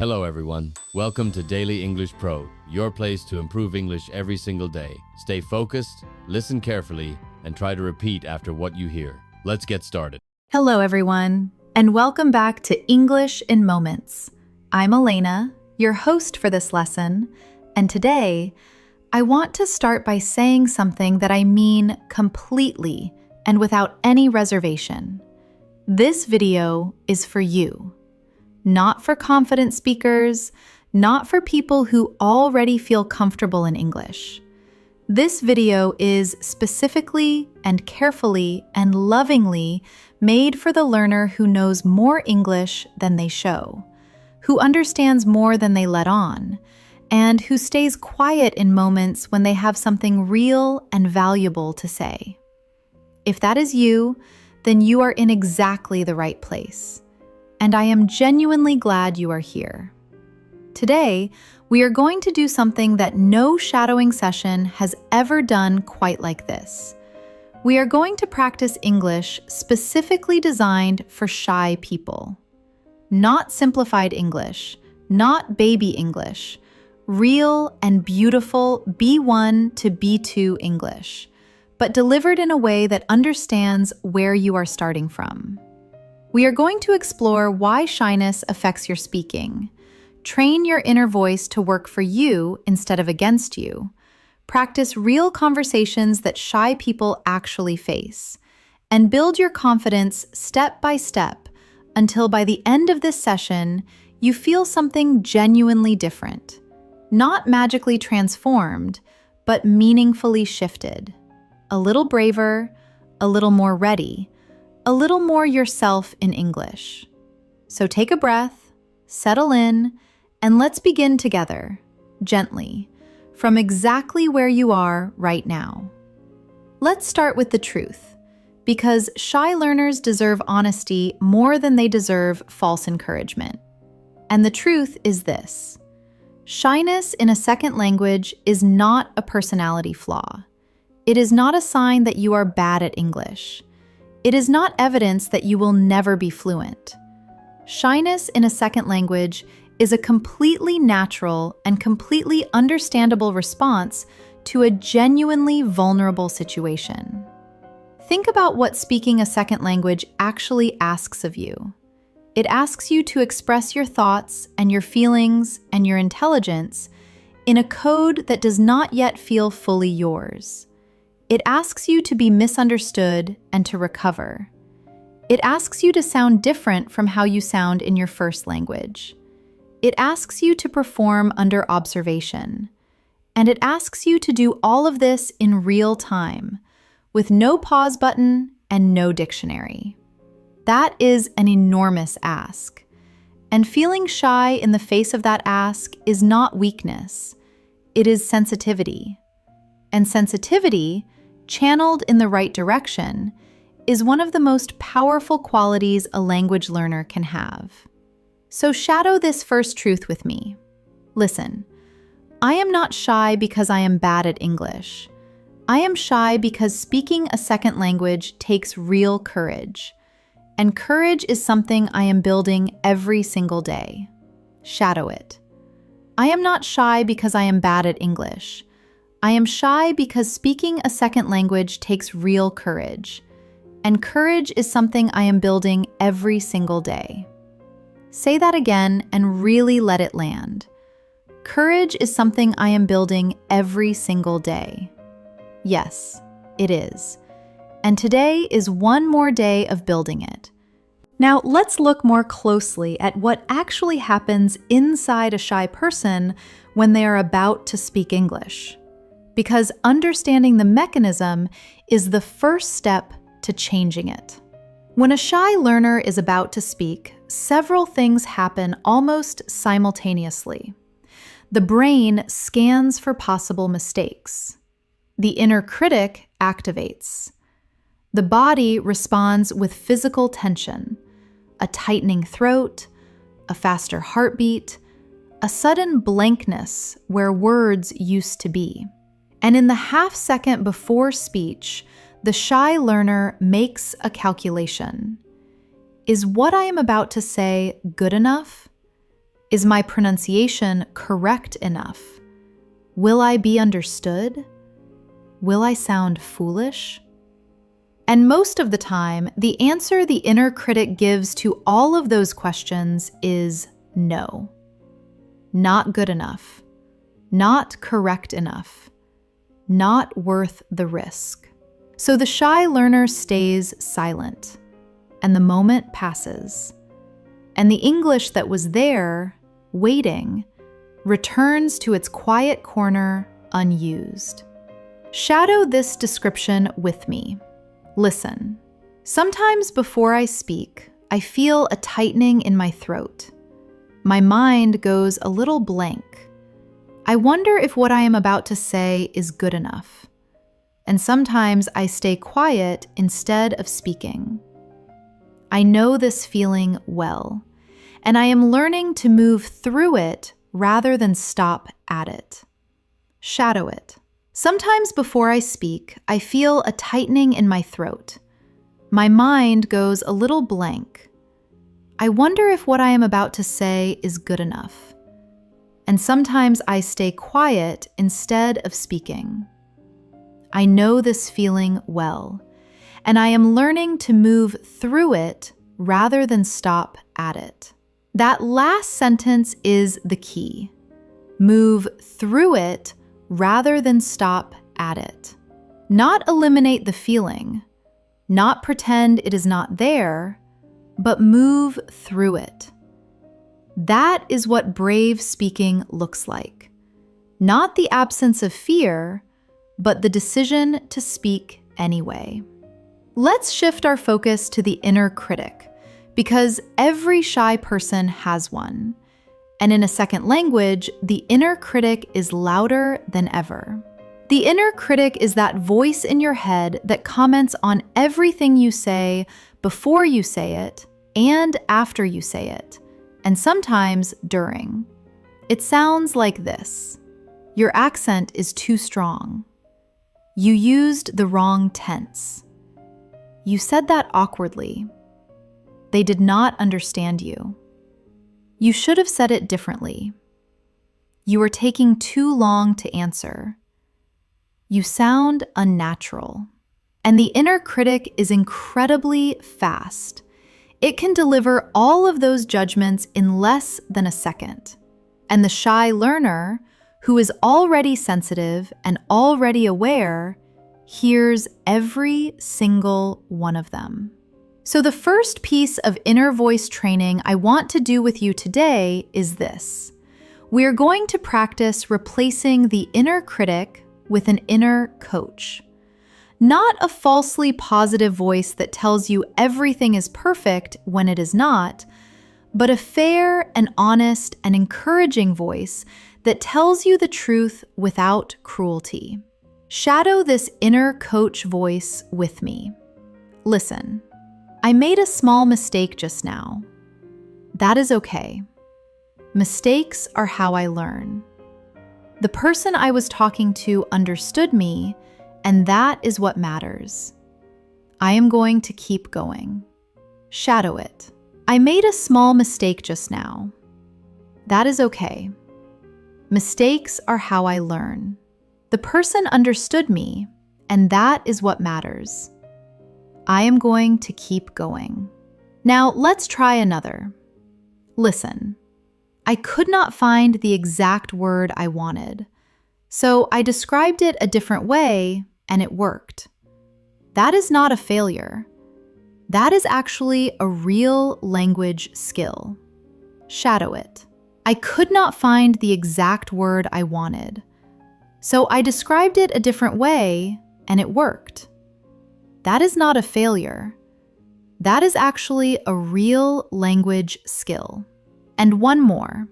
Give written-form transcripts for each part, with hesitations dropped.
Hello everyone, welcome to Daily English Pro, your place to improve English every single day. Stay focused, listen carefully, and try to repeat after what you hear. Let's get started. Hello everyone, and welcome back to English in Moments. I'm Elena, your host for this lesson, and today, I want to start by saying something that I mean completely and without any reservation. This video is for you. Not for confident speakers, not for people who already feel comfortable in English. This video is specifically and carefully and lovingly made for the learner who knows more English than they show, who understands more than they let on, and who stays quiet in moments when they have something real and valuable to say. If that is you, then you are in exactly the right place. And I am genuinely glad you are here. Today, we are going to do something that no shadowing session has ever done quite like this. We are going to practice English specifically designed for shy people. Not simplified English, not baby English, real and beautiful B1 to B2 English, but delivered in a way that understands where you are starting from. We are going to explore why shyness affects your speaking, train your inner voice to work for you instead of against you, practice real conversations that shy people actually face, and build your confidence step by step until by the end of this session, you feel something genuinely different, not magically transformed, but meaningfully shifted. A little braver, a little more ready, a little more yourself in English. So take a breath, settle in, and let's begin together, gently, from exactly where you are right now. Let's start with the truth, because shy learners deserve honesty more than they deserve false encouragement. And the truth is this: shyness in a second language is not a personality flaw. It is not a sign that you are bad at English. It is not evidence that you will never be fluent. Shyness in a second language is a completely natural and completely understandable response to a genuinely vulnerable situation. Think about what speaking a second language actually asks of you. It asks you to express your thoughts and your feelings and your intelligence in a code that does not yet feel fully yours. It asks you to be misunderstood and to recover. It asks you to sound different from how you sound in your first language. It asks you to perform under observation. And it asks you to do all of this in real time, with no pause button and no dictionary. That is an enormous ask. And feeling shy in the face of that ask is not weakness. It is sensitivity. And sensitivity, channeled in the right direction, is one of the most powerful qualities a language learner can have. So shadow this first truth with me. Listen, I am not shy because I am bad at English. I am shy because speaking a second language takes real courage. And courage is something I am building every single day. Shadow it. I am not shy because I am bad at English. I am shy because speaking a second language takes real courage, and courage is something I am building every single day. Say that again and really let it land. Courage is something I am building every single day. Yes, it is. And today is one more day of building it. Now, let's look more closely at what actually happens inside a shy person when they are about to speak English. Because understanding the mechanism is the first step to changing it. When a shy learner is about to speak, several things happen almost simultaneously. The brain scans for possible mistakes. The inner critic activates. The body responds with physical tension, a tightening throat, a faster heartbeat, a sudden blankness where words used to be. And in the half second before speech, the shy learner makes a calculation. Is what I am about to say good enough? Is my pronunciation correct enough? Will I be understood? Will I sound foolish? And most of the time, the answer the inner critic gives to all of those questions is no. Not good enough. Not correct enough. Not worth the risk. So the shy learner stays silent, and the moment passes. And the English that was there, waiting, returns to its quiet corner unused. Shadow this description with me. Listen. Sometimes before I speak, I feel a tightening in my throat. My mind goes a little blank. I wonder if what I am about to say is good enough. And sometimes I stay quiet instead of speaking. I know this feeling well, and I am learning to move through it rather than stop at it. Shadow it. Sometimes before I speak, I feel a tightening in my throat. My mind goes a little blank. I wonder if what I am about to say is good enough. And sometimes I stay quiet instead of speaking. I know this feeling well, and I am learning to move through it rather than stop at it. That last sentence is the key. Move through it rather than stop at it. Not eliminate the feeling, not pretend it is not there, but move through it. That is what brave speaking looks like. Not the absence of fear, but the decision to speak anyway. Let's shift our focus to the inner critic, because every shy person has one. And in a second language, the inner critic is louder than ever. The inner critic is that voice in your head that comments on everything you say before you say it and after you say it, and sometimes during. It sounds like this. Your accent is too strong. You used the wrong tense. You said that awkwardly. They did not understand you. You should have said it differently. You are taking too long to answer. You sound unnatural. And the inner critic is incredibly fast. It can deliver all of those judgments in less than a second. And the shy learner, who is already sensitive and already aware, hears every single one of them. So the first piece of inner voice training I want to do with you today is this. We are going to practice replacing the inner critic with an inner coach. Not a falsely positive voice that tells you everything is perfect when it is not, but a fair and honest and encouraging voice that tells you the truth without cruelty. Shadow this inner coach voice with me. Listen. I made a small mistake just now. That is okay. Mistakes are how I learn. The person I was talking to understood me, and that is what matters. I am going to keep going. Shadow it. I made a small mistake just now. That is okay. Mistakes are how I learn. The person understood me, and that is what matters. I am going to keep going. Now let's try another. Listen. I could not find the exact word I wanted, so I described it a different way and it worked. That is not a failure. That is actually a real language skill. Shadow it. I could not find the exact word I wanted, so I described it a different way and it worked. That is not a failure. That is actually a real language skill. And one more.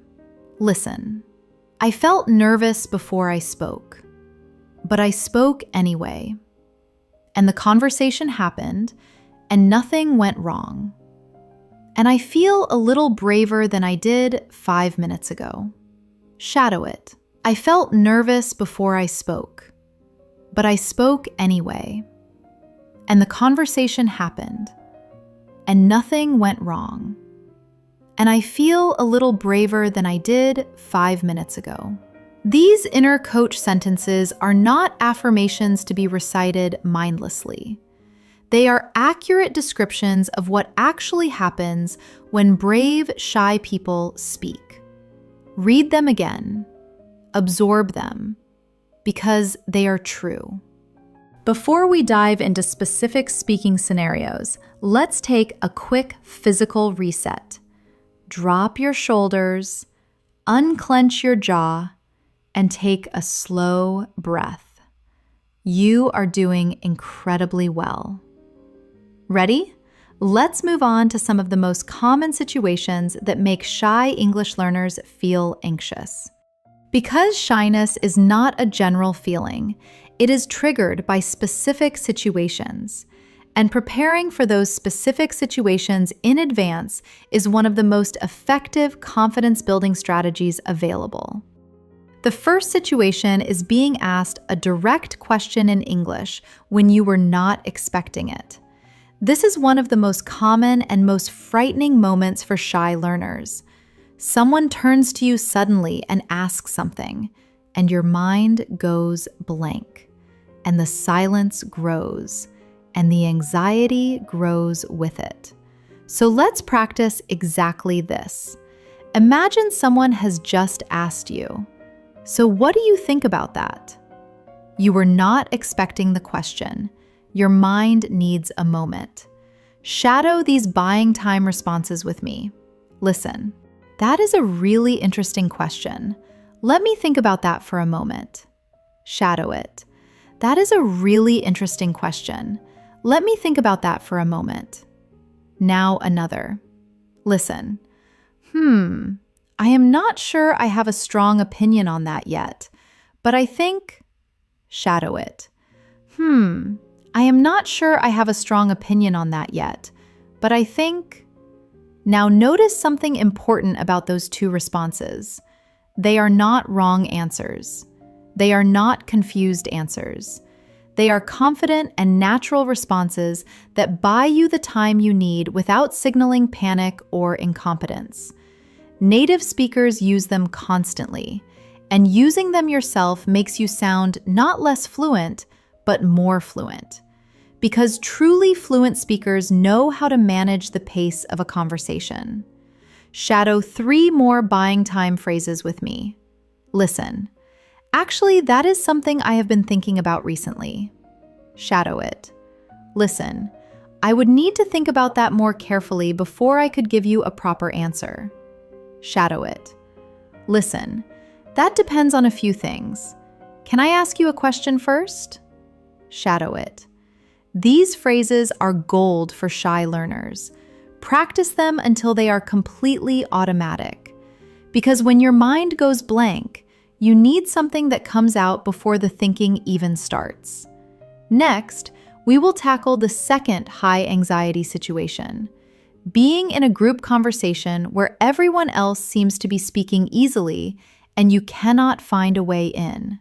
Listen. I felt nervous before I spoke, but I spoke anyway. And the conversation happened, and nothing went wrong. And I feel a little braver than I did 5 minutes ago. Shadow it. I felt nervous before I spoke, but I spoke anyway. And the conversation happened, and nothing went wrong. and I feel a little braver than I did 5 minutes ago. These inner coach sentences are not affirmations to be recited mindlessly. They are accurate descriptions of what actually happens when brave, shy people speak. Read them again. Absorb them, because they are true. Before we dive into specific speaking scenarios, let's take a quick physical reset. Drop your shoulders, unclench your jaw, and take a slow breath. You are doing incredibly well. Ready? Let's move on to some of the most common situations that make shy English learners feel anxious. Because shyness is not a general feeling, it is triggered by specific situations, and preparing for those specific situations in advance is one of the most effective confidence-building strategies available. The first situation is being asked a direct question in English when you were not expecting it. This is one of the most common and most frightening moments for shy learners. Someone turns to you suddenly and asks something, and your mind goes blank, and the silence grows, and the anxiety grows with it. So let's practice exactly this. Imagine someone has just asked you, "So what do you think about that?" You were not expecting the question. Your mind needs a moment. Shadow these buying time responses with me. Listen, that is a really interesting question. Let me think about that for a moment. Shadow it. That is a really interesting question. Let me think about that for a moment. Now another. Listen. I am not sure I have a strong opinion on that yet, but I think... Shadow it. I am not sure I have a strong opinion on that yet, but I think... Now notice something important about those two responses. They are not wrong answers. They are not confused answers. They are confident and natural responses that buy you the time you need without signaling panic or incompetence. Native speakers use them constantly, and using them yourself makes you sound not less fluent, but more fluent. Because truly fluent speakers know how to manage the pace of a conversation. Shadow 3 more buying time phrases with me. Listen. Actually, that is something I have been thinking about recently. Shadow it. Listen, I would need to think about that more carefully before I could give you a proper answer. Shadow it. Listen, that depends on a few things. Can I ask you a question first? Shadow it. These phrases are gold for shy learners. Practice them until they are completely automatic. Because when your mind goes blank, you need something that comes out before the thinking even starts. Next, we will tackle the second high anxiety situation. Being in a group conversation where everyone else seems to be speaking easily and you cannot find a way in.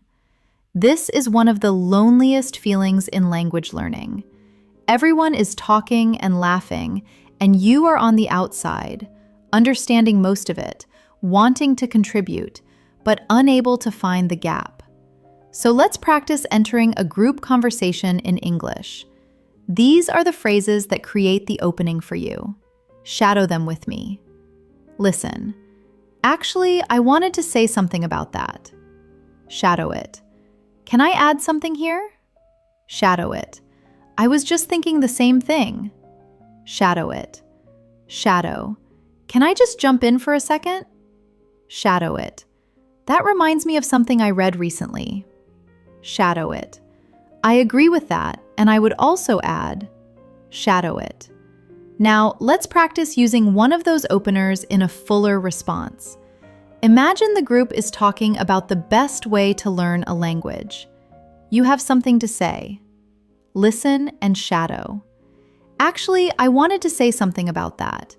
This is one of the loneliest feelings in language learning. Everyone is talking and laughing, and you are on the outside, understanding most of it, wanting to contribute, but unable to find the gap. So let's practice entering a group conversation in English. These are the phrases that create the opening for you. Shadow them with me. Listen. Actually, I wanted to say something about that. Shadow it. Can I add something here? Shadow it. I was just thinking the same thing. Shadow it. Shadow. Can I just jump in for a second? Shadow it. That reminds me of something I read recently. Shadow it. I agree with that, and I would also add, shadow it. Now, let's practice using one of those openers in a fuller response. Imagine the group is talking about the best way to learn a language. You have something to say. Listen and shadow. Actually, I wanted to say something about that.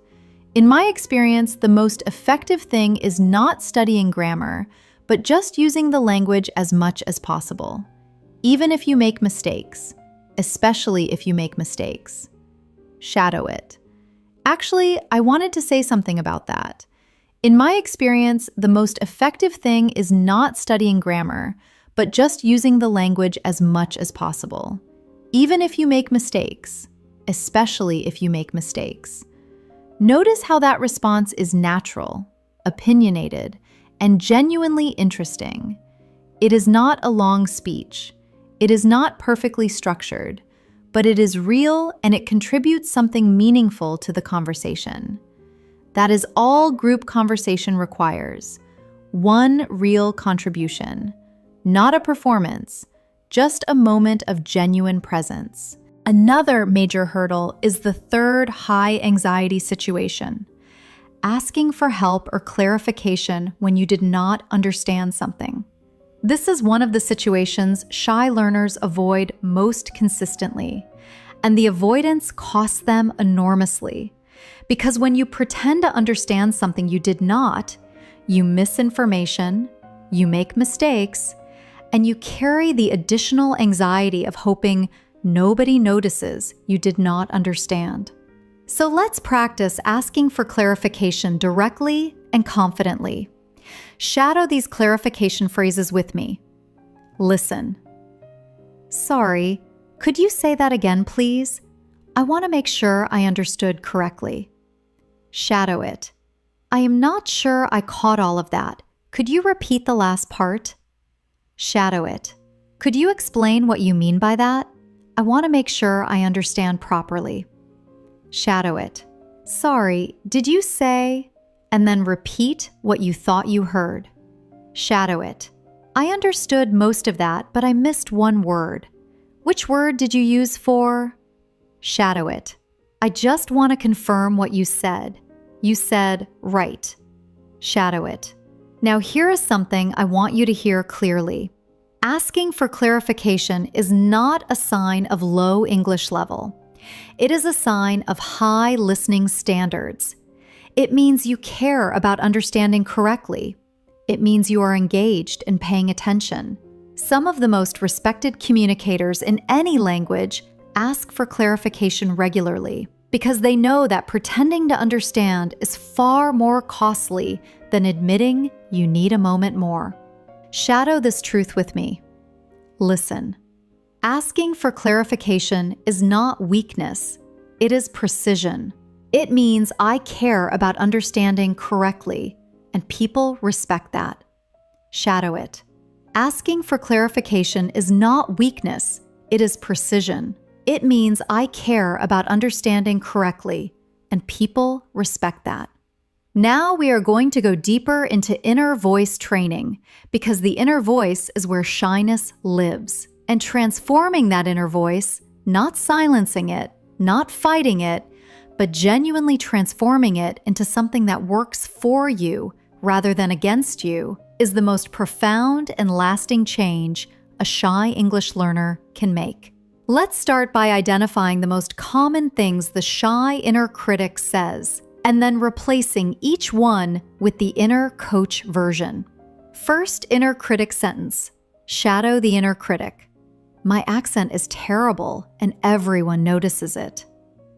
In my experience, the most effective thing is not studying grammar, but just using the language as much as possible. Even if you make mistakes, especially if you make mistakes. Shadow it. Actually, I wanted to say something about that. In my experience, the most effective thing is not studying grammar, but just using the language as much as possible. Even if you make mistakes, especially if you make mistakes. Notice how that response is natural, opinionated, and genuinely interesting. It is not a long speech. It is not perfectly structured, but it is real and it contributes something meaningful to the conversation. That is all group conversation requires. One real contribution, not a performance, just a moment of genuine presence. Another major hurdle is the third high anxiety situation, asking for help or clarification when you did not understand something. This is one of the situations shy learners avoid most consistently, and the avoidance costs them enormously. Because when you pretend to understand something you did not, you miss information, you make mistakes, and you carry the additional anxiety of hoping nobody notices you did not understand. So let's practice asking for clarification directly and confidently. Shadow these clarification phrases with me. Listen. Sorry, could you say that again, please? I want to make sure I understood correctly. Shadow it. I am not sure I caught all of that. Could you repeat the last part? Shadow it. Could you explain what you mean by that? I want to make sure I understand properly. Shadow it. Sorry, did you say? And then repeat what you thought you heard. Shadow it. I understood most of that, but I missed one word. Which word did you use for? Shadow it. I just want to confirm what you said. You said, right. Shadow it. Now here is something I want you to hear clearly. Asking for clarification is not a sign of low English level. It is a sign of high listening standards. It means you care about understanding correctly. It means you are engaged and paying attention. Some of the most respected communicators in any language ask for clarification regularly because they know that pretending to understand is far more costly than admitting you need a moment more. Shadow this truth with me. Listen. Asking for clarification is not weakness. It is precision. It means I care about understanding correctly, and people respect that. Shadow it. Asking for clarification is not weakness. It is precision. It means I care about understanding correctly, and people respect that. Now we are going to go deeper into inner voice training because the inner voice is where shyness lives. And transforming that inner voice, not silencing it, not fighting it, but genuinely transforming it into something that works for you rather than against you, is the most profound and lasting change a shy English learner can make. Let's start by identifying the most common things the shy inner critic says, and then replacing each one with the inner coach version. First inner critic sentence. Shadow the inner critic. My accent is terrible and everyone notices it.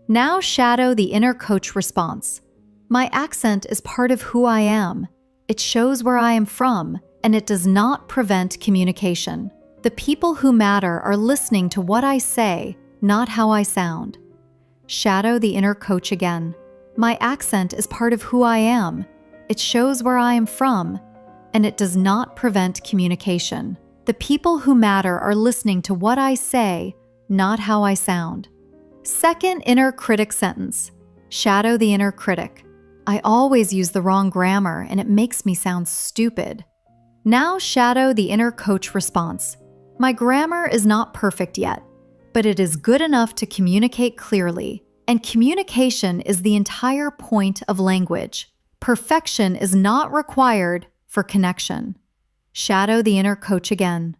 Now shadow the inner coach response. My accent is part of who I am. It shows where I am from, and it does not prevent communication. The people who matter are listening to what I say, not how I sound. Shadow the inner coach again. My accent is part of who I am. It shows where I am from, and it does not prevent communication. The people who matter are listening to what I say, not how I sound. Second inner critic sentence. Shadow the inner critic. I always use the wrong grammar and it makes me sound stupid. Now shadow the inner coach response. My grammar is not perfect yet, but it is good enough to communicate clearly, and communication is the entire point of language. Perfection is not required for connection. Shadow the inner coach again.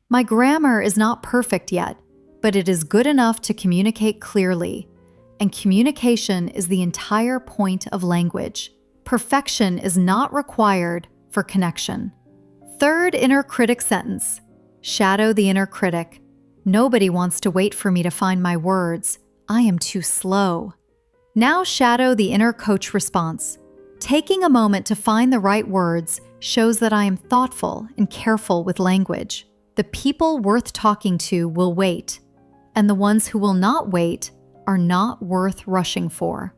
My grammar is not perfect yet, but it is good enough to communicate clearly, and communication is the entire point of language. Perfection is not required for connection. Third inner critic sentence. Shadow the inner critic. Nobody wants to wait for me to find my words. I am too slow. Now shadow the inner coach response. Taking a moment to find the right words shows that I am thoughtful and careful with language. The people worth talking to will wait, and the ones who will not wait are not worth rushing for.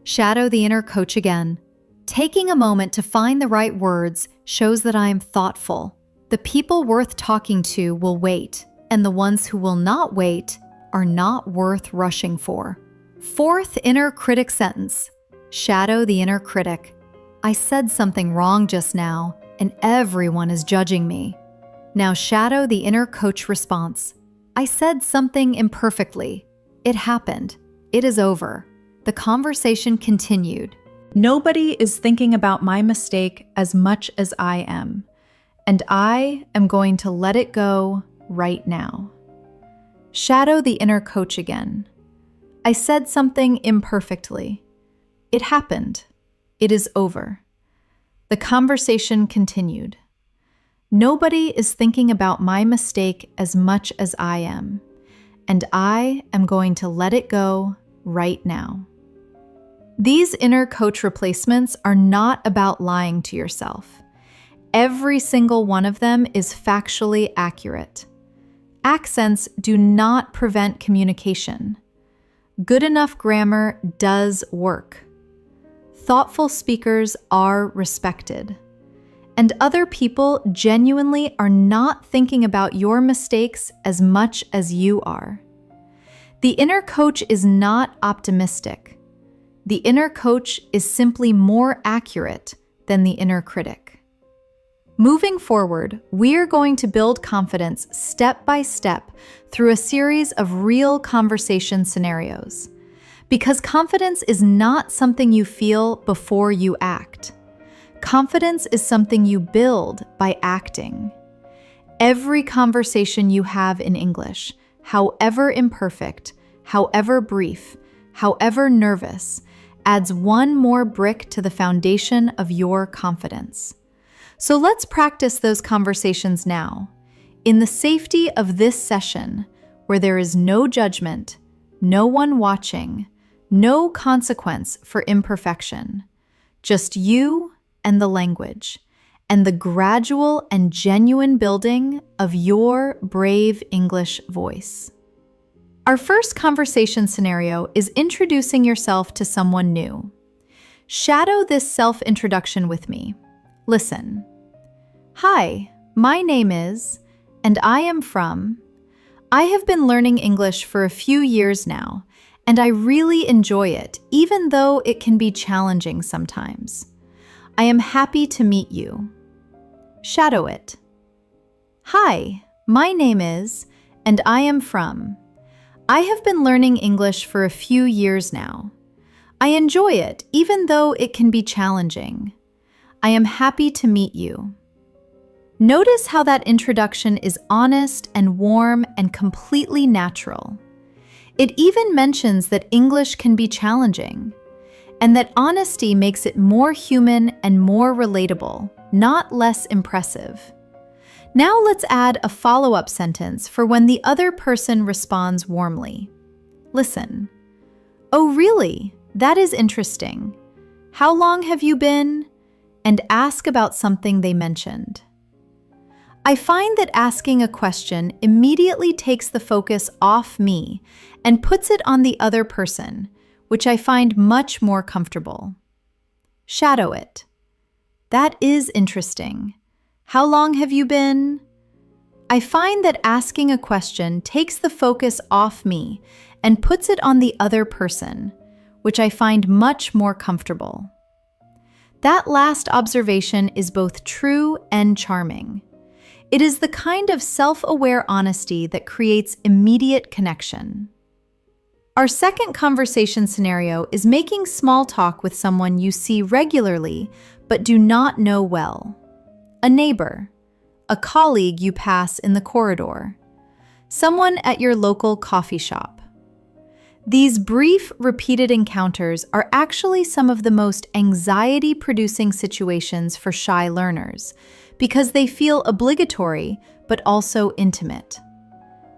Shadow the inner coach again. Taking a moment to find the right words shows that I am thoughtful. The people worth talking to will wait, and the ones who will not wait are not worth rushing for. Fourth inner critic sentence. Shadow the inner critic. I said something wrong just now, and everyone is judging me. Now shadow the inner coach response. I said something imperfectly. It happened. It is over. The conversation continued. Nobody is thinking about my mistake as much as I am, and I am going to let it go right now. Shadow the inner coach again. I said something imperfectly. It happened. It is over. The conversation continued. Nobody is thinking about my mistake as much as I am, and I am going to let it go right now. These inner coach replacements are not about lying to yourself. Every single one of them is factually accurate. Accents do not prevent communication. Good enough grammar does work. Thoughtful speakers are respected. And other people genuinely are not thinking about your mistakes as much as you are. The inner coach is not optimistic. The inner coach is simply more accurate than the inner critic. Moving forward, we're going to build confidence step by step through a series of real conversation scenarios. Because confidence is not something you feel before you act. Confidence is something you build by acting. Every conversation you have in English, however imperfect, however brief, however nervous, adds one more brick to the foundation of your confidence. So let's practice those conversations now, in the safety of this session, where there is no judgment, no one watching, no consequence for imperfection, just you and the language, and the gradual and genuine building of your brave English voice. Our first conversation scenario is introducing yourself to someone new. Shadow this self-introduction with me. Listen. Hi, my name is, and I am from. I have been learning English for a few years now, and I really enjoy it, even though it can be challenging sometimes. I am happy to meet you. Shadow it. Hi, my name is, and I am from. I have been learning English for a few years now. I enjoy it, even though it can be challenging. I am happy to meet you. Notice how that introduction is honest and warm and completely natural. It even mentions that English can be challenging, and that honesty makes it more human and more relatable, not less impressive. Now let's add a follow-up sentence for when the other person responds warmly. Listen. Oh, really? That is interesting. How long have you been? And ask about something they mentioned. I find that asking a question immediately takes the focus off me and puts it on the other person, which I find much more comfortable. Shadow it. That is interesting. How long have you been? I find that asking a question takes the focus off me and puts it on the other person, which I find much more comfortable. That last observation is both true and charming. It is the kind of self-aware honesty that creates immediate connection. Our second conversation scenario is making small talk with someone you see regularly but do not know well. A neighbor, a colleague you pass in the corridor, someone at your local coffee shop. These brief, repeated encounters are actually some of the most anxiety-producing situations for shy learners, because they feel obligatory but also intimate.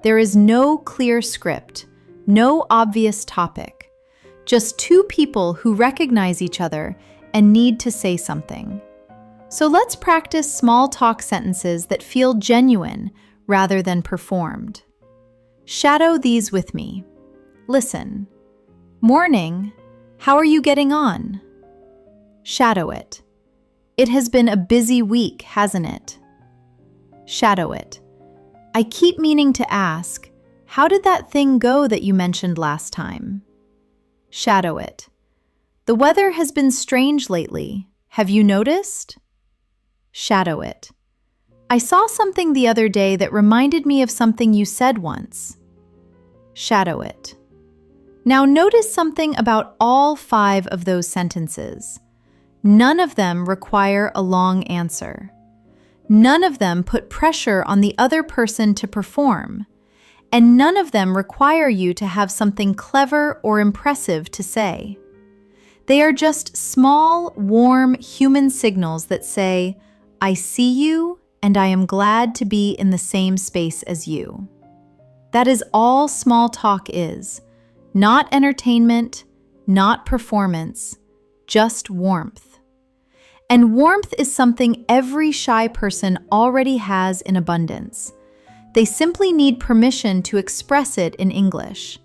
There is no clear script, no obvious topic, just two people who recognize each other and need to say something. So let's practice small talk sentences that feel genuine rather than performed. Shadow these with me. Listen. Morning. How are you getting on? Shadow it. It has been a busy week, hasn't it? Shadow it. I keep meaning to ask, how did that thing go that you mentioned last time? Shadow it. The weather has been strange lately. Have you noticed? Shadow it. I saw something the other day that reminded me of something you said once. Shadow it. Now notice something about all 5 of those sentences. None of them require a long answer. None of them put pressure on the other person to perform. And none of them require you to have something clever or impressive to say. They are just small, warm human signals that say, I see you and I am glad to be in the same space as you. That is all small talk is. Not entertainment, not performance, just warmth. And warmth is something every shy person already has in abundance. They simply need permission to express it in English.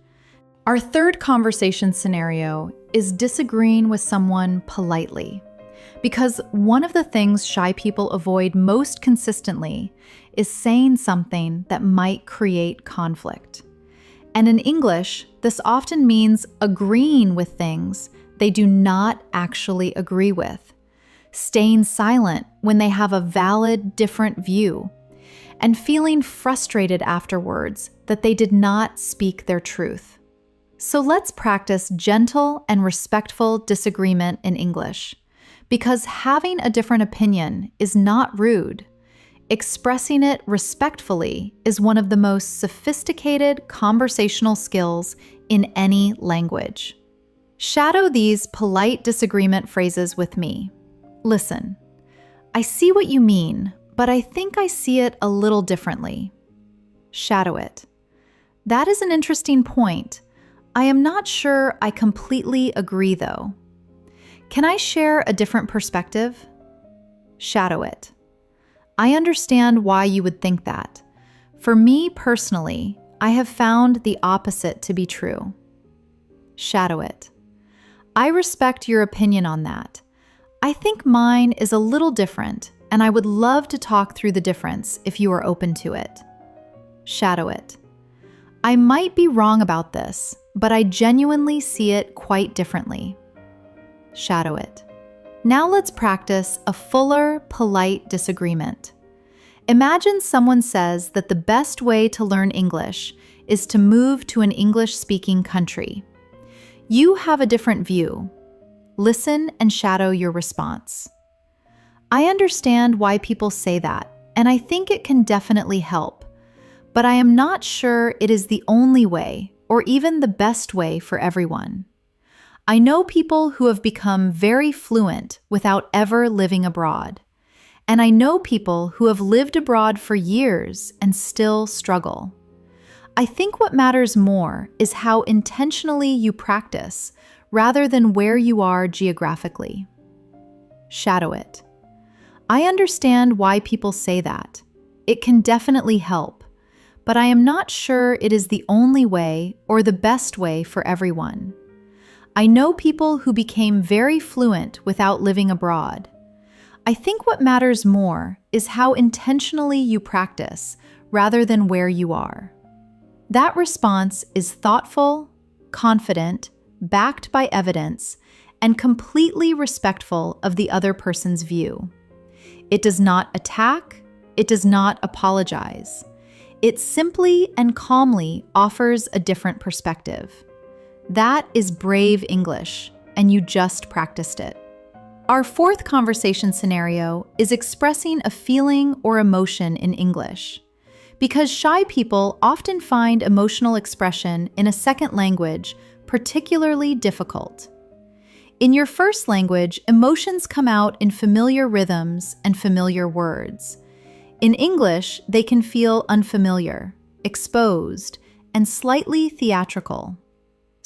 Our third conversation scenario is disagreeing with someone politely. Because one of the things shy people avoid most consistently is saying something that might create conflict. And in English, this often means agreeing with things they do not actually agree with, staying silent when they have a valid, different view, and feeling frustrated afterwards that they did not speak their truth. So let's practice gentle and respectful disagreement in English, because having a different opinion is not rude. Expressing it respectfully is one of the most sophisticated conversational skills in any language. Shadow these polite disagreement phrases with me. Listen, I see what you mean, but I think I see it a little differently. Shadow it. That is an interesting point. I am not sure I completely agree, though. Can I share a different perspective? Shadow it. I understand why you would think that. For me personally, I have found the opposite to be true. Shadow it. I respect your opinion on that. I think mine is a little different, and I would love to talk through the difference if you are open to it. Shadow it. I might be wrong about this, but I genuinely see it quite differently. Shadow it. Now let's practice a fuller, polite disagreement. Imagine someone says that the best way to learn English is to move to an English-speaking country. You have a different view. Listen and shadow your response. I understand why people say that, and I think it can definitely help, but I am not sure it is the only way or even the best way for everyone. I know people who have become very fluent without ever living abroad, and I know people who have lived abroad for years and still struggle. I think what matters more is how intentionally you practice rather than where you are geographically. Shadow it. I understand why people say that. It can definitely help, but I am not sure it is the only way or the best way for everyone. I know people who became very fluent without living abroad. I think what matters more is how intentionally you practice rather than where you are. That response is thoughtful, confident, backed by evidence, and completely respectful of the other person's view. It does not attack, it does not apologize. It simply and calmly offers a different perspective. That is brave English, and you just practiced it. Our fourth conversation scenario is expressing a feeling or emotion in English. Because shy people often find emotional expression in a second language particularly difficult. In your first language, emotions come out in familiar rhythms and familiar words. In English, they can feel unfamiliar, exposed, and slightly theatrical.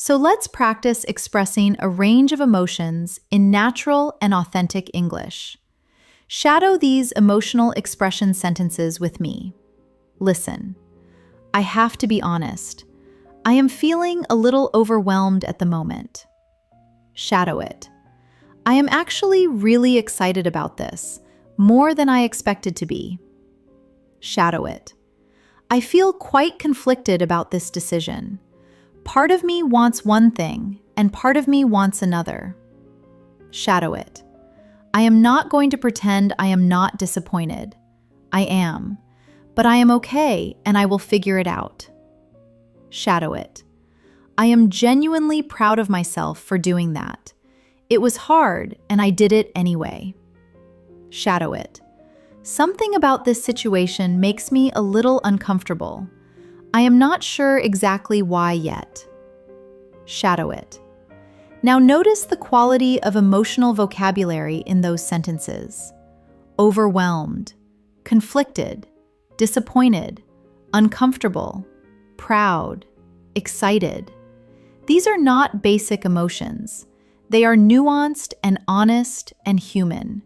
So let's practice expressing a range of emotions in natural and authentic English. Shadow these emotional expression sentences with me. Listen. I have to be honest. I am feeling a little overwhelmed at the moment. Shadow it. I am actually really excited about this, more than I expected to be. Shadow it. I feel quite conflicted about this decision. Part of me wants one thing, and part of me wants another. Shadow it. I am not going to pretend I am not disappointed. I am. But I am okay, and I will figure it out. Shadow it. I am genuinely proud of myself for doing that. It was hard, and I did it anyway. Shadow it. Something about this situation makes me a little uncomfortable. I am not sure exactly why yet. Shadow it. Now notice the quality of emotional vocabulary in those sentences. Overwhelmed, conflicted, disappointed, uncomfortable, proud, excited. These are not basic emotions. They are nuanced and honest and human.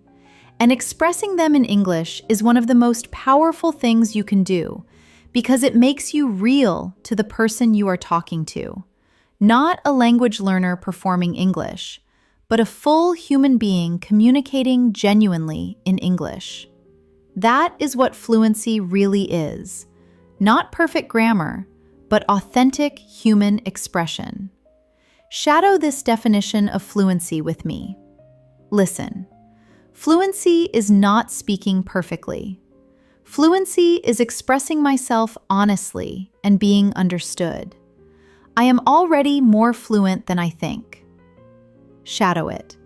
And expressing them in English is one of the most powerful things you can do because it makes you real to the person you are talking to. Not a language learner performing English, but a full human being communicating genuinely in English. That is what fluency really is. Not perfect grammar, but authentic human expression. Shadow this definition of fluency with me. Listen. Fluency is not speaking perfectly. Fluency is expressing myself honestly and being understood. I am already more fluent than I think. Shadow it.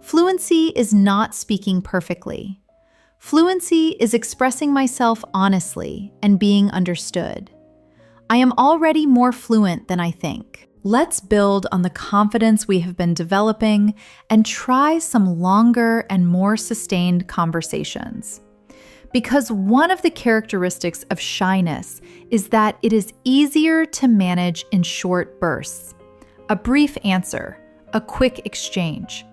Fluency is not speaking perfectly. Fluency is expressing myself honestly and being understood. I am already more fluent than I think. Let's build on the confidence we have been developing and try some longer and more sustained conversations. Because one of the characteristics of shyness is that it is easier to manage in short bursts. A brief answer, a quick exchange.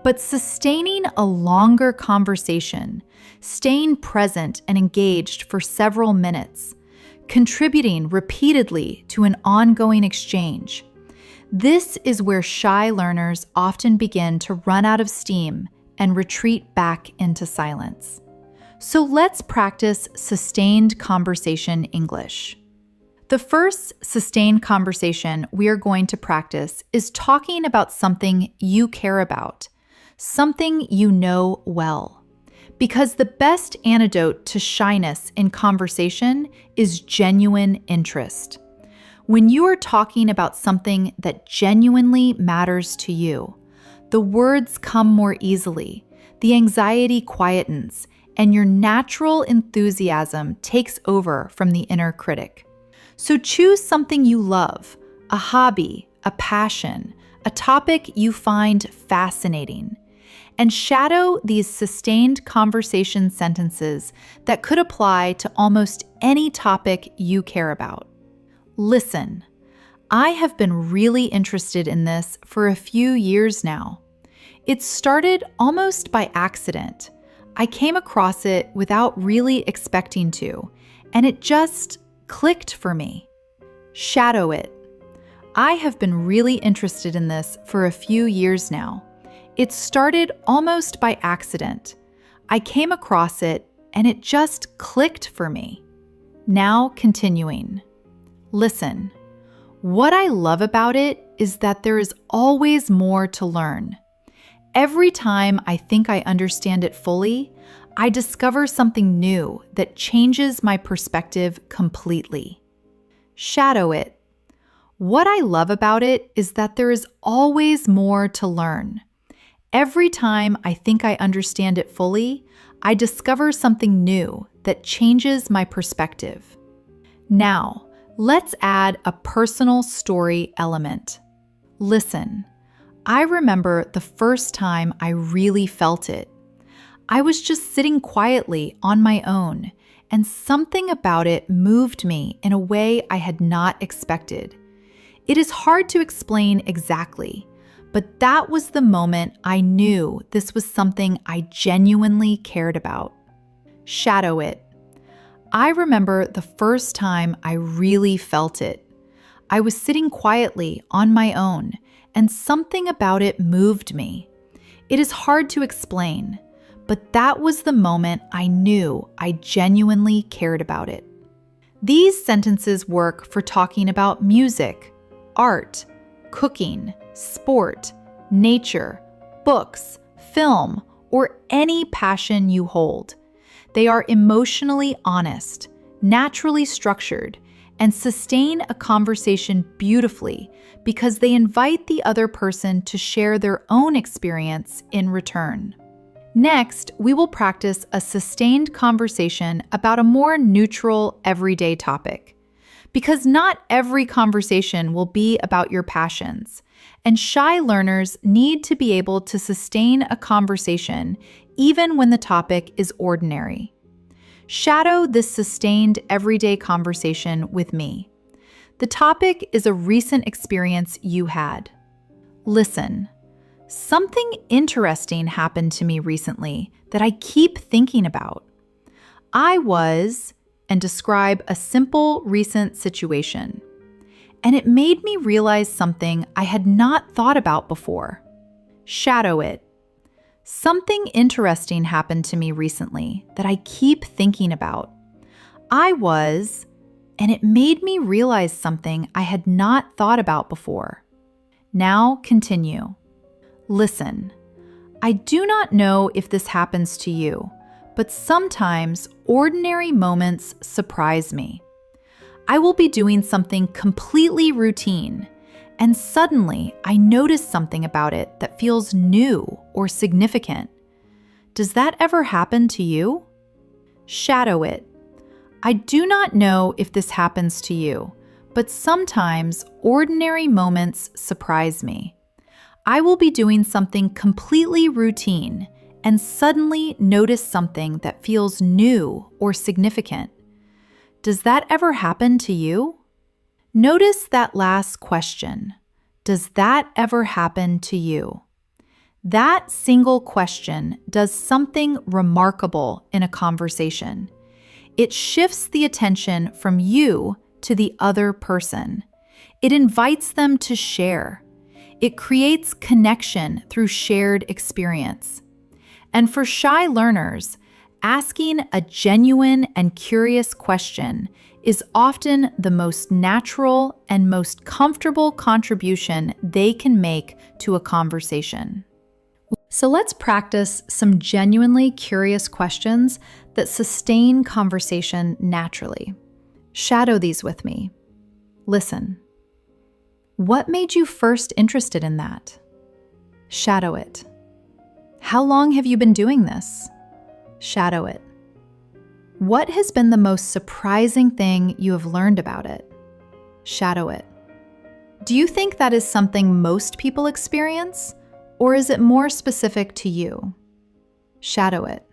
But sustaining a longer conversation, staying present and engaged for several minutes, contributing repeatedly to an ongoing exchange. This is where shy learners often begin to run out of steam and retreat back into silence. So let's practice sustained conversation English. The first sustained conversation we are going to practice is talking about something you care about, something you know well. Because the best antidote to shyness in conversation is genuine interest. When you are talking about something that genuinely matters to you, the words come more easily, the anxiety quietens, and your natural enthusiasm takes over from the inner critic. So choose something you love, a hobby, a passion, a topic you find fascinating, and shadow these sustained conversation sentences that could apply to almost any topic you care about. Listen, I have been really interested in this for a few years now. It started almost by accident. I came across it without really expecting to, and it just clicked for me. Shadow it. I have been really interested in this for a few years now. It started almost by accident. I came across it, and it just clicked for me. Now continuing. Listen. What I love about it is that there is always more to learn. Every time I think I understand it fully, I discover something new that changes my perspective completely. Shadow it. What I love about it is that there is always more to learn. Every time I think I understand it fully, I discover something new that changes my perspective. Now, let's add a personal story element. Listen. I remember the first time I really felt it. I was just sitting quietly on my own, and something about it moved me in a way I had not expected. It is hard to explain exactly, but that was the moment I knew this was something I genuinely cared about. Shadow it. I remember the first time I really felt it. I was sitting quietly on my own, and something about it moved me. It is hard to explain, but that was the moment I knew I genuinely cared about it. These sentences work for talking about music, art, cooking, sport, nature, books, film, or any passion you hold. They are emotionally honest, naturally structured, and sustain a conversation beautifully because they invite the other person to share their own experience in return. Next, we will practice a sustained conversation about a more neutral, everyday topic. Because not every conversation will be about your passions, and shy learners need to be able to sustain a conversation even when the topic is ordinary. Shadow this sustained everyday conversation with me. The topic is a recent experience you had. Listen. Something interesting happened to me recently that I keep thinking about. And describe a simple recent situation. And it made me realize something I had not thought about before. Shadow it. Something interesting happened to me recently that I keep thinking about. And it made me realize something I had not thought about before. Now continue. Listen. I do not know if this happens to you, but sometimes ordinary moments surprise me. I will be doing something completely routine, and suddenly I notice something about it that feels new or significant. Does that ever happen to you? Shadow it. I do not know if this happens to you, but sometimes ordinary moments surprise me. I will be doing something completely routine and suddenly notice something that feels new or significant. Does that ever happen to you? Notice that last question. Does that ever happen to you? That single question does something remarkable in a conversation. It shifts the attention from you to the other person. It invites them to share. It creates connection through shared experience. And for shy learners, asking a genuine and curious question is often the most natural and most comfortable contribution they can make to a conversation. So let's practice some genuinely curious questions that sustain conversation naturally. Shadow these with me. Listen. What made you first interested in that? Shadow it. How long have you been doing this? Shadow it. What has been the most surprising thing you have learned about it? Shadow it. Do you think that is something most people experience, or is it more specific to you? Shadow it.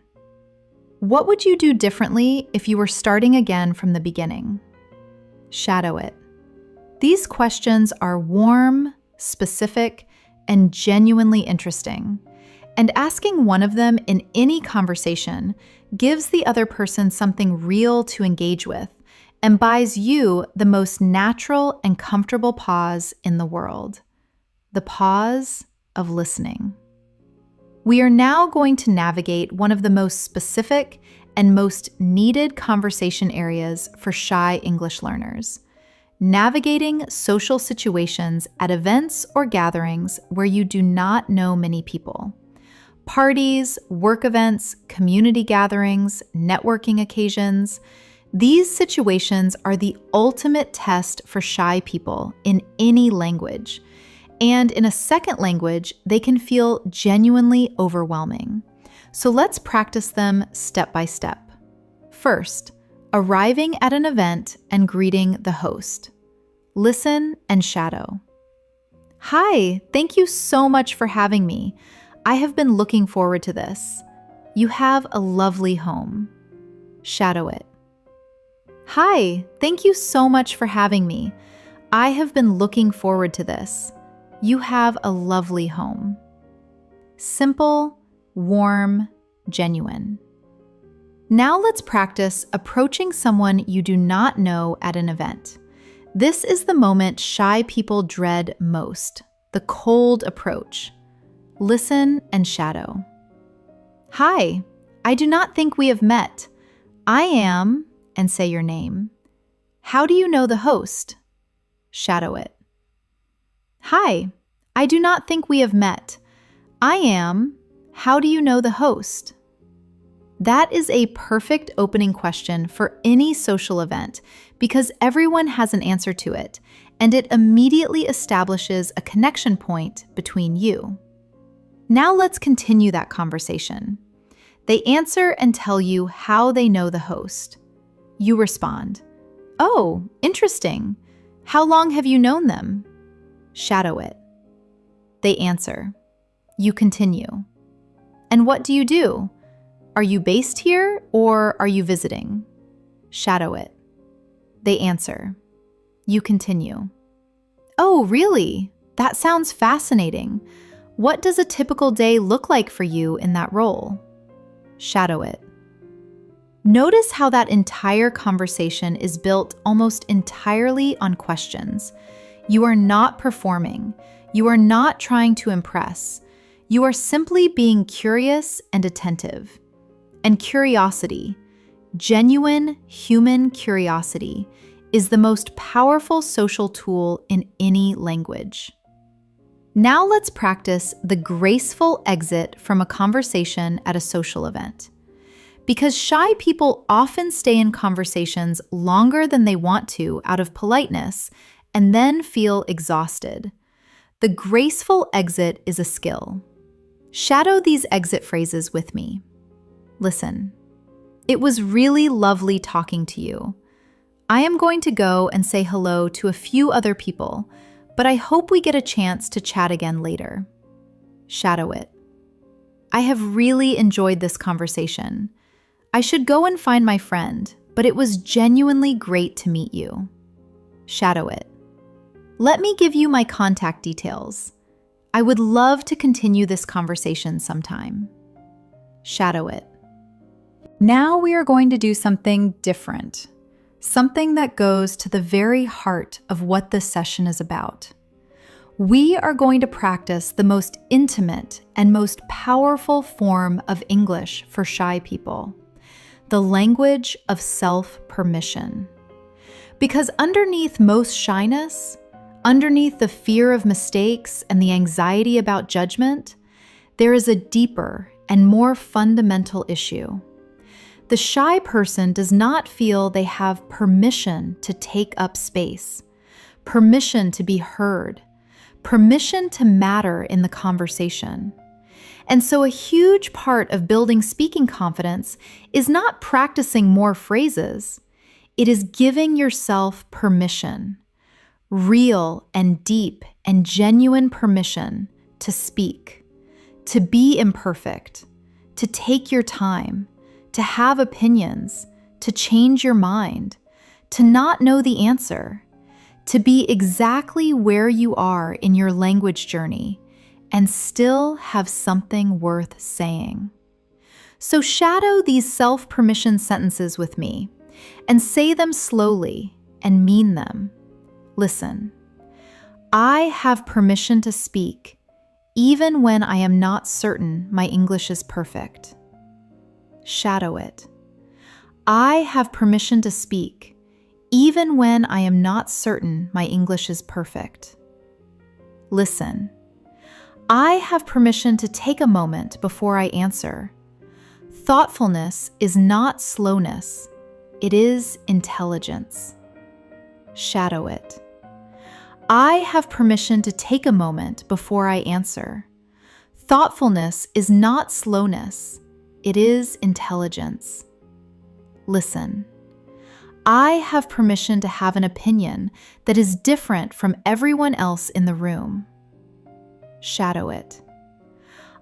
What would you do differently if you were starting again from the beginning? Shadow it. These questions are warm, specific, and genuinely interesting. And asking one of them in any conversation gives the other person something real to engage with and buys you the most natural and comfortable pause in the world. The pause of listening. We are now going to navigate one of the most specific and most needed conversation areas for shy English learners. Navigating social situations at events or gatherings where you do not know many people. Parties, work events, community gatherings, networking occasions. These situations are the ultimate test for shy people in any language. And in a second language, they can feel genuinely overwhelming. So let's practice them step by step. First, arriving at an event and greeting the host. Listen and shadow. Hi, thank you so much for having me. I have been looking forward to this. You have a lovely home. Shadow it. Hi, thank you so much for having me. I have been looking forward to this. You have a lovely home. Simple, warm, genuine. Now let's practice approaching someone you do not know at an event. This is the moment shy people dread most, the cold approach. Listen and shadow. Hi, I do not think we have met. I am, and say your name. How do you know the host? Shadow it. Hi, I do not think we have met. I am, how do you know the host? That is a perfect opening question for any social event because everyone has an answer to it, and it immediately establishes a connection point between you. Now let's continue that conversation. They answer and tell you how they know the host. You respond, "Oh, interesting. How long have you known them?" Shadow it. They answer. You continue. "And what do you do? Are you based here or are you visiting?" Shadow it. They answer. You continue. "Oh, really? That sounds fascinating. What does a typical day look like for you in that role?" Shadow it. Notice how that entire conversation is built almost entirely on questions. You are not performing. You are not trying to impress. You are simply being curious and attentive. And curiosity, genuine human curiosity, is the most powerful social tool in any language. Now let's practice the graceful exit from a conversation at a social event. Because shy people often stay in conversations longer than they want to out of politeness and then feel exhausted. The graceful exit is a skill. Shadow these exit phrases with me. Listen. It was really lovely talking to you. I am going to go and say hello to a few other people, but I hope we get a chance to chat again later. Shadow it. I have really enjoyed this conversation. I should go and find my friend, but it was genuinely great to meet you. Shadow it. Let me give you my contact details. I would love to continue this conversation sometime. Shadow it. Now we are going to do something different, something that goes to the very heart of what this session is about. We are going to practice the most intimate and most powerful form of English for shy people, the language of self-permission. Because underneath most shyness, underneath the fear of mistakes and the anxiety about judgment, there is a deeper and more fundamental issue. The shy person does not feel they have permission to take up space, permission to be heard, permission to matter in the conversation. And so a huge part of building speaking confidence is not practicing more phrases. It is giving yourself permission, real and deep and genuine permission to speak, to be imperfect, to take your time, to have opinions, to change your mind, to not know the answer, to be exactly where you are in your language journey and still have something worth saying. So shadow these self-permission sentences with me and say them slowly and mean them. Listen. I have permission to speak even when I am not certain my English is perfect. Shadow it. I have permission to speak, even when I am not certain my English is perfect. Listen. I have permission to take a moment before I answer. Thoughtfulness is not slowness. It is intelligence. Shadow it. I have permission to take a moment before I answer. Thoughtfulness is not slowness. It is intelligence. Listen. I have permission to have an opinion that is different from everyone else in the room. Shadow it.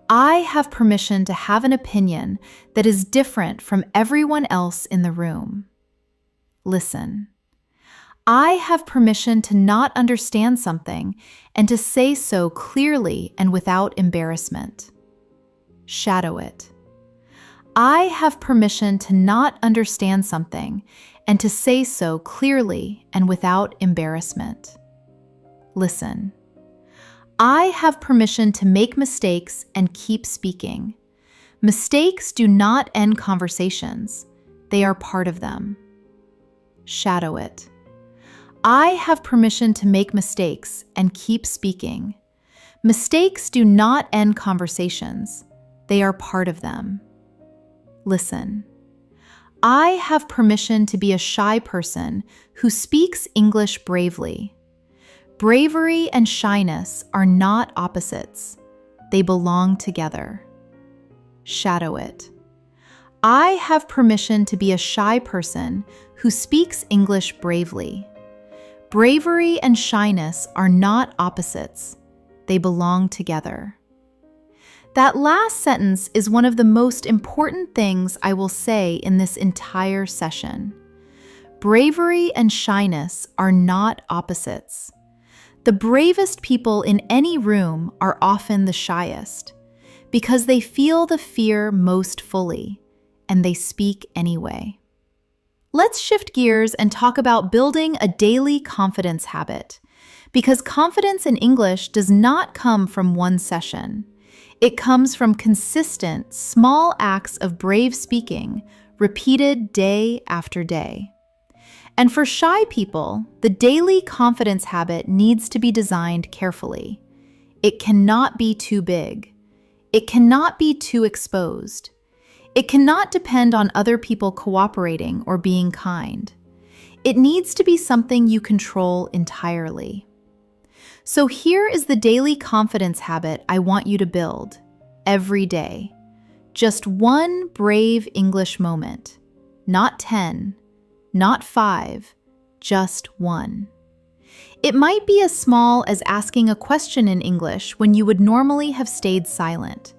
I have permission to have an opinion that is different from everyone else in the room. Listen. I have permission to not understand something and to say so clearly and without embarrassment. Shadow it. I have permission to not understand something and to say so clearly and without embarrassment. Listen. I have permission to make mistakes and keep speaking. Mistakes do not end conversations. They are part of them. Shadow it. I have permission to make mistakes and keep speaking. Mistakes do not end conversations. They are part of them. Listen. I have permission to be a shy person who speaks English bravely. Bravery and shyness are not opposites. They belong together. Shadow it. I have permission to be a shy person who speaks English bravely. Bravery and shyness are not opposites. They belong together. That last sentence is one of the most important things I will say in this entire session. Bravery and shyness are not opposites. The bravest people in any room are often the shyest, because they feel the fear most fully, and they speak anyway. Let's shift gears and talk about building a daily confidence habit, because confidence in English does not come from one session. It comes from consistent, small acts of brave speaking, repeated day after day. And for shy people, the daily confidence habit needs to be designed carefully. It cannot be too big. It cannot be too exposed. It cannot depend on other people cooperating or being kind. It needs to be something you control entirely. So here is the daily confidence habit I want you to build every day. Just one brave English moment. Not 10, not 5, just one. It might be as small as asking a question in English when you would normally have stayed silent,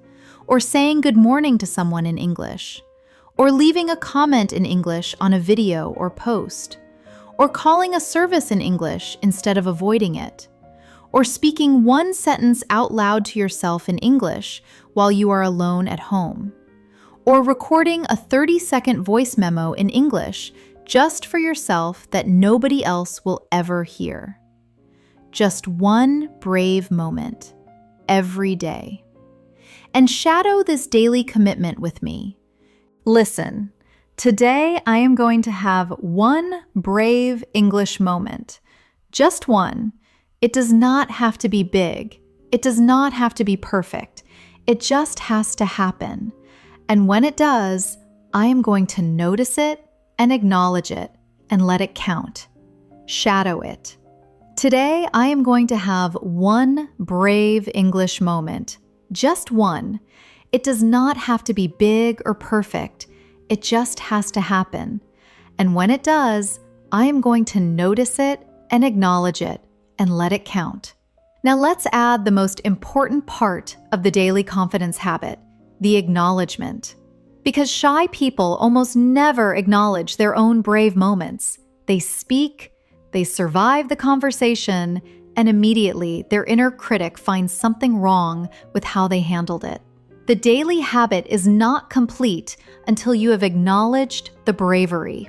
or saying good morning to someone in English, or leaving a comment in English on a video or post, or calling a service in English instead of avoiding it, or speaking one sentence out loud to yourself in English while you are alone at home, or recording a 30-second voice memo in English just for yourself that nobody else will ever hear. Just one brave moment every day. And shadow this daily commitment with me. Listen, today I am going to have one brave English moment. Just one. It does not have to be big. It does not have to be perfect. It just has to happen. And when it does, I am going to notice it and acknowledge it and let it count. Shadow it. Today, I am going to have one brave English moment. Just one. It does not have to be big or perfect. It just has to happen. And when it does, I am going to notice it and acknowledge it and let it count. Now let's add the most important part of the daily confidence habit, the acknowledgement. Because shy people almost never acknowledge their own brave moments. They speak, they survive the conversation, and immediately their inner critic finds something wrong with how they handled it. The daily habit is not complete until you have acknowledged the bravery.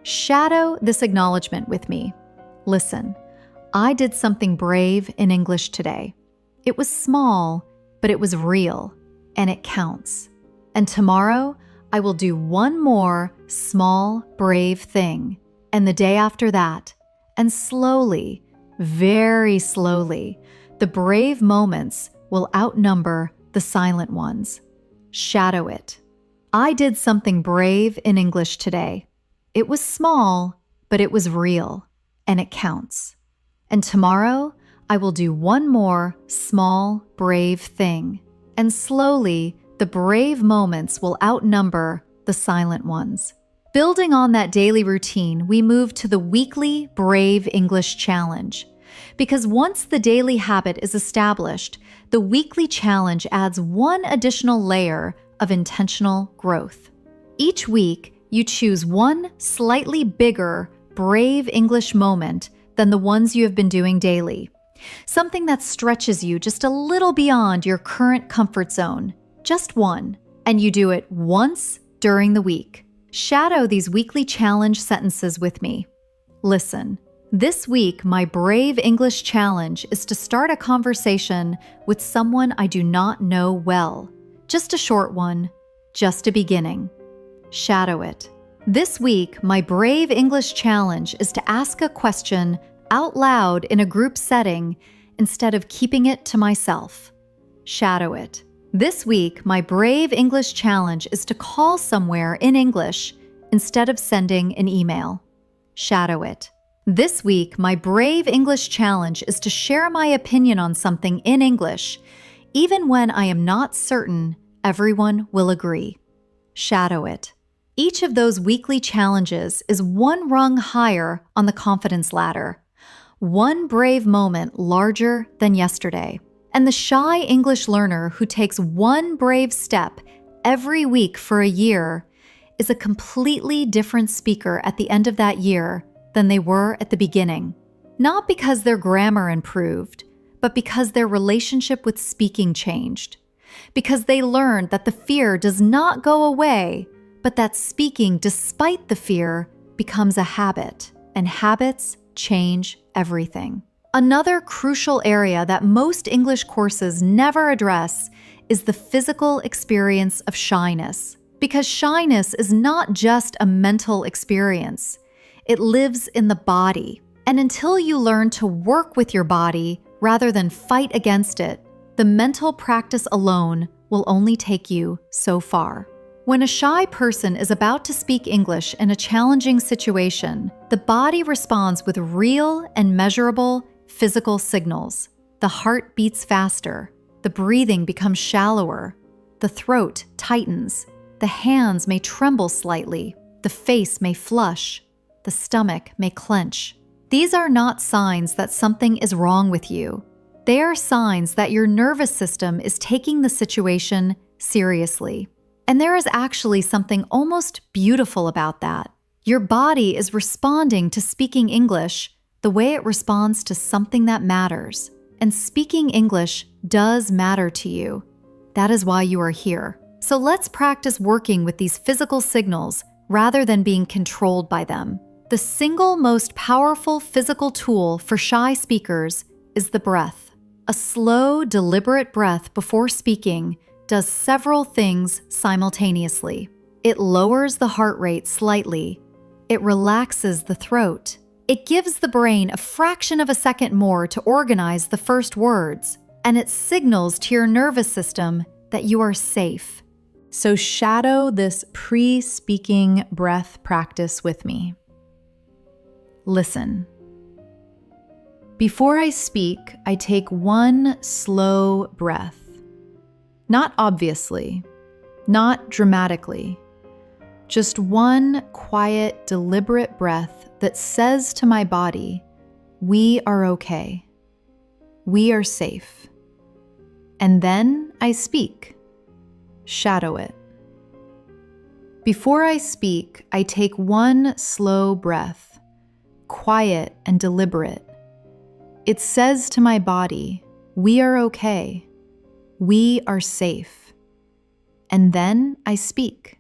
Shadow this acknowledgement with me. Listen, I did something brave in English today. It was small, but it was real, and it counts. And tomorrow, I will do one more small, brave thing. And the day after that, and slowly, very slowly, the brave moments will outnumber the silent ones. Shadow it. I did something brave in English today. It was small, but it was real, and it counts. And tomorrow, I will do one more small, brave thing. And slowly, the brave moments will outnumber the silent ones. Building on that daily routine, we move to the weekly Brave English Challenge. Because once the daily habit is established, the weekly challenge adds one additional layer of intentional growth. Each week, you choose one slightly bigger, brave English moment than the ones you have been doing daily. Something that stretches you just a little beyond your current comfort zone. Just one. And you do it once during the week. Shadow these weekly challenge sentences with me. Listen. This week, my brave English challenge is to start a conversation with someone I do not know well. Just a short one. Just a beginning. Shadow it. This week, my brave English challenge is to ask a question out loud in a group setting instead of keeping it to myself. Shadow it. This week, my brave English challenge is to call somewhere in English instead of sending an email. Shadow it. This week, my brave English challenge is to share my opinion on something in English, even when I am not certain everyone will agree. Shadow it. Each of those weekly challenges is one rung higher on the confidence ladder. One brave moment larger than yesterday. And the shy English learner who takes one brave step every week for a year is a completely different speaker at the end of that year than they were at the beginning. Not because their grammar improved, but because their relationship with speaking changed. Because they learned that the fear does not go away, but that speaking despite the fear becomes a habit, and habits change everything. Another crucial area that most English courses never address is the physical experience of shyness. Because shyness is not just a mental experience. It lives in the body. And until you learn to work with your body rather than fight against it, the mental practice alone will only take you so far. When a shy person is about to speak English in a challenging situation, the body responds with real and measurable physical signals. The heart beats faster, the breathing becomes shallower, the throat tightens, the hands may tremble slightly, the face may flush, the stomach may clench. These are not signs that something is wrong with you. They are signs that your nervous system is taking the situation seriously. And there is actually something almost beautiful about that. Your body is responding to speaking English the way it responds to something that matters. And speaking English does matter to you. That is why you are here. So let's practice working with these physical signals rather than being controlled by them. The single most powerful physical tool for shy speakers is the breath. A slow, deliberate breath before speaking does several things simultaneously. It lowers the heart rate slightly. It relaxes the throat. It gives the brain a fraction of a second more to organize the first words, and it signals to your nervous system that you are safe. So shadow this pre-speaking breath practice with me. Listen. Before I speak, I take one slow breath. Not obviously, not dramatically, just one quiet, deliberate breath that says to my body, we are okay. We are safe. And then I speak. Shadow it. Before I speak, I take one slow breath, quiet and deliberate. It says to my body, we are okay. We are safe. And then I speak.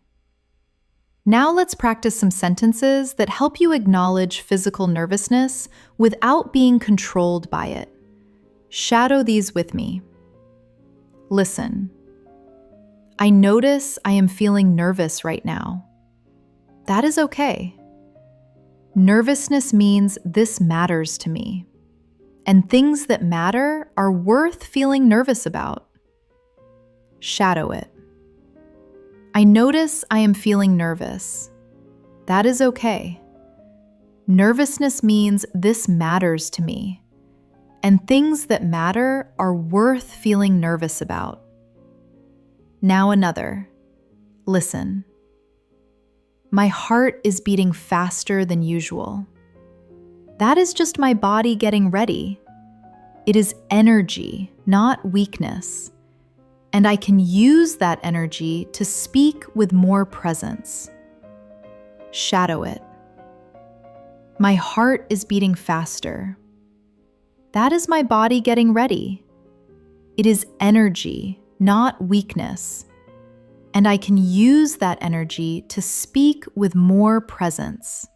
Now let's practice some sentences that help you acknowledge physical nervousness without being controlled by it. Shadow these with me. Listen. I notice I am feeling nervous right now. That is okay. Nervousness means this matters to me. And things that matter are worth feeling nervous about. Shadow it. I notice I am feeling nervous. That is okay. Nervousness means this matters to me. And things that matter are worth feeling nervous about. Now another. Listen. My heart is beating faster than usual. That is just my body getting ready. It is energy, not weakness. And I can use that energy to speak with more presence. Shadow it. My heart is beating faster. That is my body getting ready. It is energy, not weakness. And I can use that energy to speak with more presence.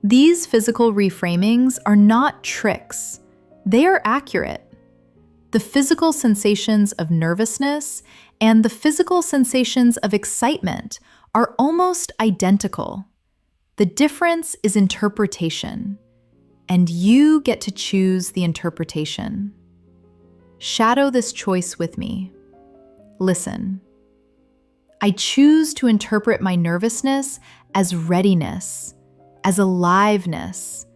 These physical reframings are not tricks. They are accurate. The physical sensations of nervousness and the physical sensations of excitement are almost identical. The difference is interpretation, and you get to choose the interpretation. Shadow this choice with me. Listen. I choose to interpret my nervousness as readiness, as aliveness,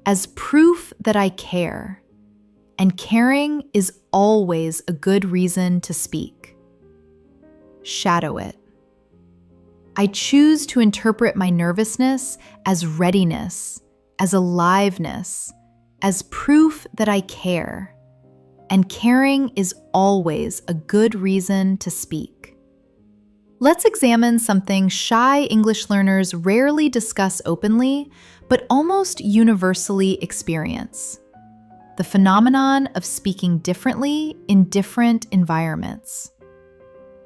as proof that I care. And caring is always a good reason to speak. Shadow it. I choose to interpret my nervousness as readiness, as aliveness, as proof that I care. And caring is always a good reason to speak. Let's examine something shy English learners rarely discuss openly, but almost universally experience: the phenomenon of speaking differently in different environments.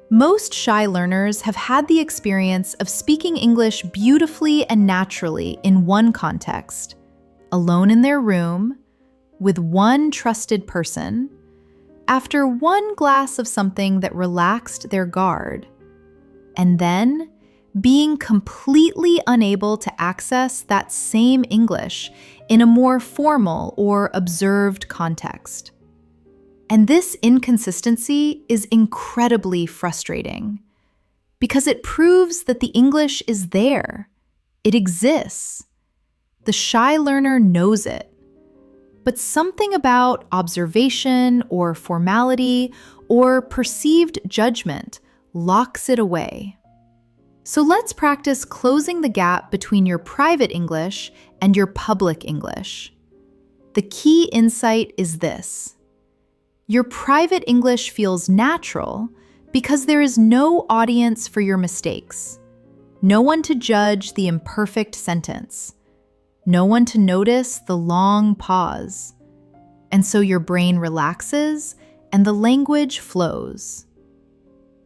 Most shy learners have had the experience of speaking English beautifully and naturally in one context, alone in their room, with one trusted person, after one glass of something that relaxed their guard, and then being completely unable to access that same English in a more formal or observed context. And this inconsistency is incredibly frustrating because it proves that the English is there. It exists. The shy learner knows it. But something about observation or formality or perceived judgment locks it away. So let's practice closing the gap between your private English and your public English. The key insight is this: your private English feels natural because there is no audience for your mistakes, no one to judge the imperfect sentence, no one to notice the long pause. And so your brain relaxes and the language flows.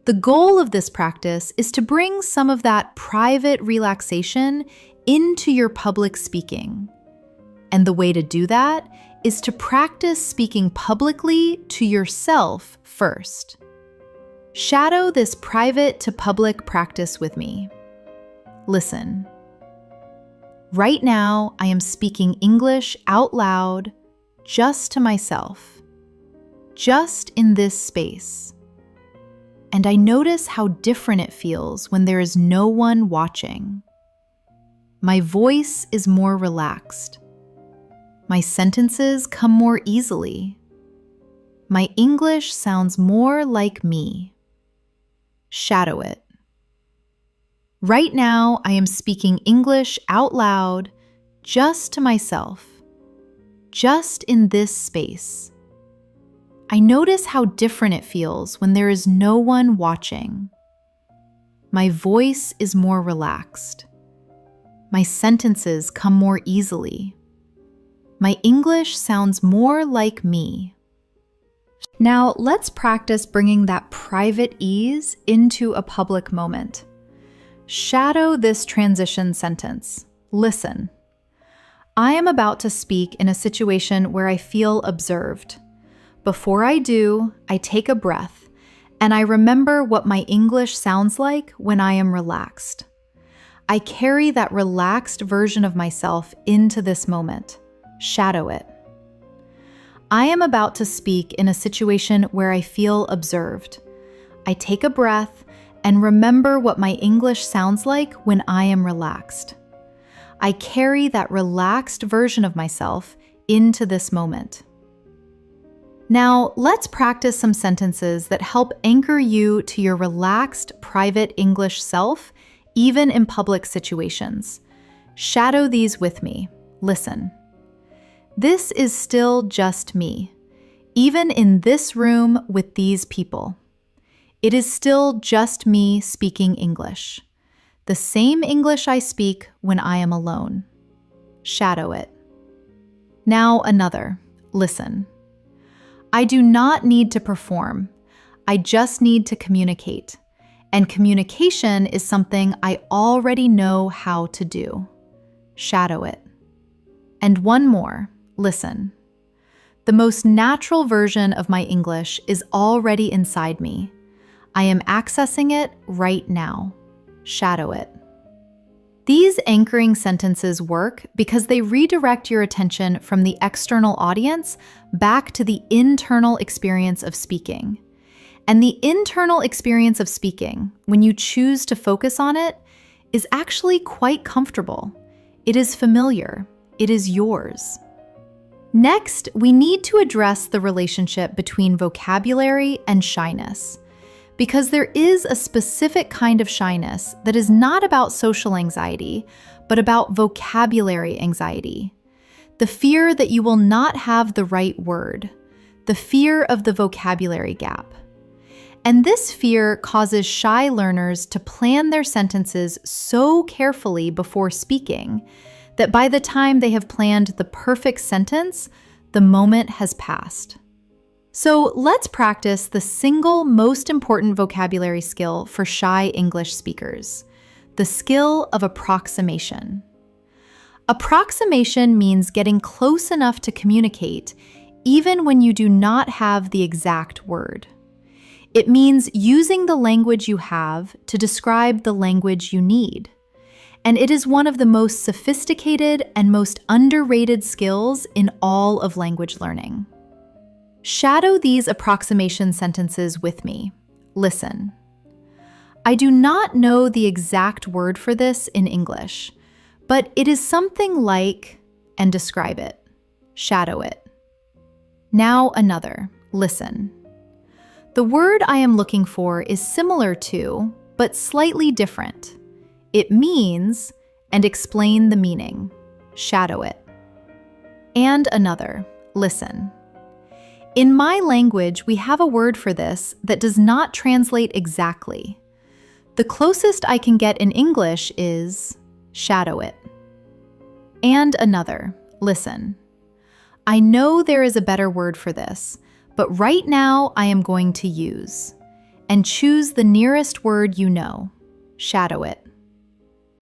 The goal of this practice is to bring some of that private relaxation into your public speaking. And the way to do that is to practice speaking publicly to yourself first. Shadow this private to public practice with me. Listen. Right now, I am speaking English out loud, just to myself, just in this space. And I notice how different it feels when there is no one watching. My voice is more relaxed. My sentences come more easily. My English sounds more like me. Shadow it. Right now, I am speaking English out loud, just to myself, just in this space. I notice how different it feels when there is no one watching. My voice is more relaxed. My sentences come more easily. My English sounds more like me. Now, let's practice bringing that private ease into a public moment. Shadow this transition sentence. Listen. I am about to speak in a situation where I feel observed. Before I do, I take a breath, and I remember what my English sounds like when I am relaxed. I carry that relaxed version of myself into this moment. Shadow it. I am about to speak in a situation where I feel observed. I take a breath and remember what my English sounds like when I am relaxed. I carry that relaxed version of myself into this moment. Now, let's practice some sentences that help anchor you to your relaxed, private English self, even in public situations. Shadow these with me. Listen. This is still just me, even in this room with these people. It is still just me speaking English, the same English I speak when I am alone. Shadow it. Now another. Listen. I do not need to perform. I just need to communicate. And communication is something I already know how to do. Shadow it. And one more. Listen. The most natural version of my English is already inside me. I am accessing it right now. Shadow it. These anchoring sentences work because they redirect your attention from the external audience back to the internal experience of speaking. And the internal experience of speaking, when you choose to focus on it, is actually quite comfortable. It is familiar. It is yours. Next, we need to address the relationship between vocabulary and shyness, because there is a specific kind of shyness that is not about social anxiety, but about vocabulary anxiety. The fear that you will not have the right word, the fear of the vocabulary gap. And this fear causes shy learners to plan their sentences so carefully before speaking that by the time they have planned the perfect sentence, the moment has passed. So let's practice the single most important vocabulary skill for shy English speakers, the skill of approximation. Approximation means getting close enough to communicate, even when you do not have the exact word. It means using the language you have to describe the language you need. And it is one of the most sophisticated and most underrated skills in all of language learning. Shadow these approximation sentences with me. Listen. I do not know the exact word for this in English, but it is something like, and describe it. Shadow it. Now another. Listen. The word I am looking for is similar to, but slightly different. It means, and explain the meaning. Shadow it. And another. Listen. In my language, we have a word for this that does not translate exactly. The closest I can get in English is shadow it. And another. Listen. I know there is a better word for this, but right now I am going to use. And choose the nearest word you know. Shadow it.